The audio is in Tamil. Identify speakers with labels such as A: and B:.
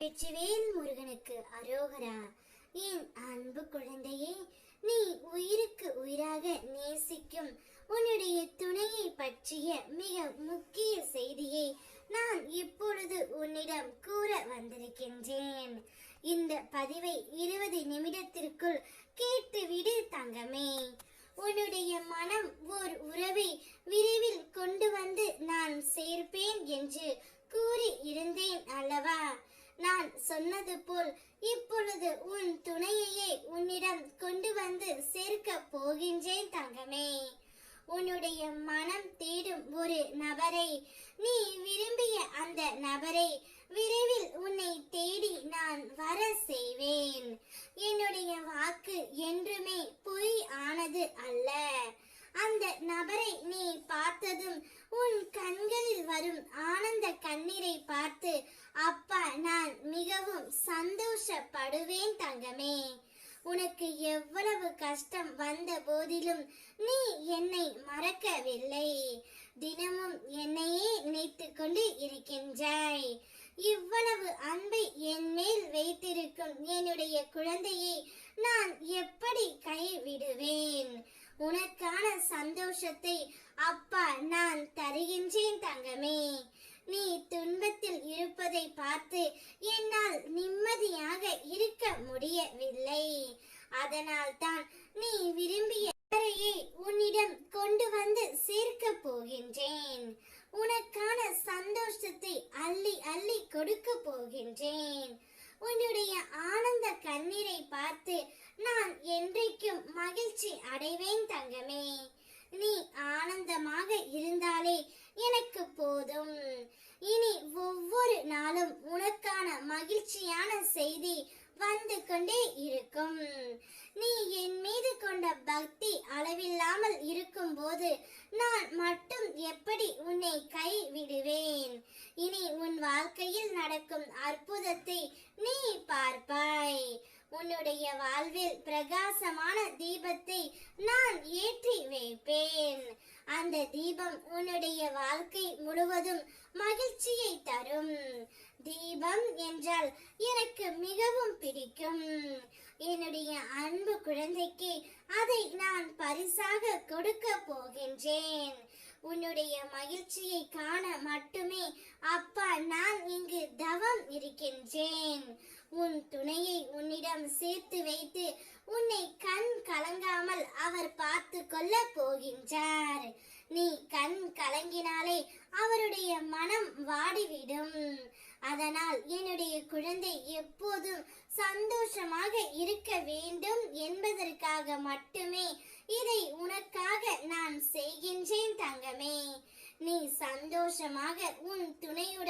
A: வெற்றிவேல் முருகனுக்கு அரோகரா. என் அன்பு குழந்தையே, நீ உயிருக்கு உயிராக நேசிக்கும் உன்னுடைய துணையை பற்றிய மிக முக்கிய செய்தியை நான் இப்பொழுது உன்னிடம் கூற வந்திருக்கின்றேன். இந்த பதிவை 20 நிமிடத்திற்குள் கேட்டுவிடு தங்கமே. உன்னுடைய மனம் ஓர் உறவை விரைவில் கொண்டு வந்து நான் சேர்ப்பேன் என்று கூறி இருந்தேன் அல்லவா? நான் சொன்னது போல் இப்பொழுது உன் துணையையே உன்னிடம் கொண்டு வந்து சேர்க்க போகின்றேன் தங்கமே. உன்னுடைய மனம் தேடும் ஒரு நபரை, நீ விரும்பிய அந்த நபரை விரைவில் உன்னை தேடி நான் வர செய்வேன். என்னுடைய வாக்கு என்றுமே பொய் ஆனது அல்ல. அந்த நபரை நீ பார்த்ததும் உன் கண்களில் வரும் ஆனந்த கண்ணீரை பார்த்து அப்பா நான் மிகவும் சந்தோஷப்படுவேன் தங்கமே. உனக்கு எவ்வளவு கஷ்டம் வந்த போதிலும் நீ என்னை மறக்கவில்லை. தினமும் என்னையே நினைத்து கொண்டு இருக்கின்றாய். இவ்வளவு அன்பை என் மேல் வைத்திருக்கும் என்னுடைய குழந்தையை நான் எப்படி கைவிடுவேன்? உனக்கான சந்தோஷத்தை அப்பா நான் தருகின்றேன் தங்கமே. நீ துன்பத்தில் இருப்பதை பார்த்து என்னால் நிம்மதியாக இருக்க முடியவில்லை. அதனால் தான் நீ விரும்பிய வரையை உன்னிடம் கொண்டு வந்து சேர்க்க போகின்றேன். உனக்கான சந்தோஷத்தை அள்ளி அள்ளி கொடுக்க போகின்றேன். உன்னுடைய ஆனந்த கண்ணீரை பார்த்து நான் என்றைக்கும் மகிழ்ச்சி அடைவேன் தங்கமே. நீ ஆனந்தமாக இருந்தாலே எனக்கு போதும். இனி ஒவ்வொரு நாளும் உனக்கான மகிழ்ச்சியான செய்தி வந்து கொண்டே இருக்கும். நீ என் மீது கொண்ட பக்தி அளவில்லாமல் இருக்கும் போது நான் மட்டும் எப்படி உன்னை கைவிடுவேன்? இனி உன் வாழ்க்கையில் நடக்கும் அற்புதத்தை நீ பார்ப்பாய். உன்னுடைய வாழ்வில் பிரகாசமான தீபத்தை நான் ஏற்றி வைப்பேன். அந்த தீபம் உன்னுடைய வாழ்க்கை முழுவதும் மகிழ்ச்சியை தரும். தீபம் என்றால் எனக்கு மிகவும் பிடிக்கும். என்னுடைய அன்பு குழந்தைக்கு அதை நான் பரிசாக கொடுக்க போகின்றேன். உன்னுடைய மகிழ்ச்சியை காண மட்டுமே அப்பா நான் இங்கு தவம் இருக்கின்றேன். உன் துணையை உன்னிடம் சேர்த்து வைத்து உன்னை கண் கலங்காமல் அவர் பார்த்து கொள்ள போகின்றார். நீ கண் கலங்கினாலே அவருடைய மனம் வாடிவிடும். அதனால் என்னுடைய குழந்தை எப்போதும் சந்தோஷமாக இருக்க வேண்டும் என்பதற்காக மட்டுமே இதை உனக்காக நான் செய்கின்றேன் தங்கமே. நீ சந்தோஷமாக உன் துணையுடன்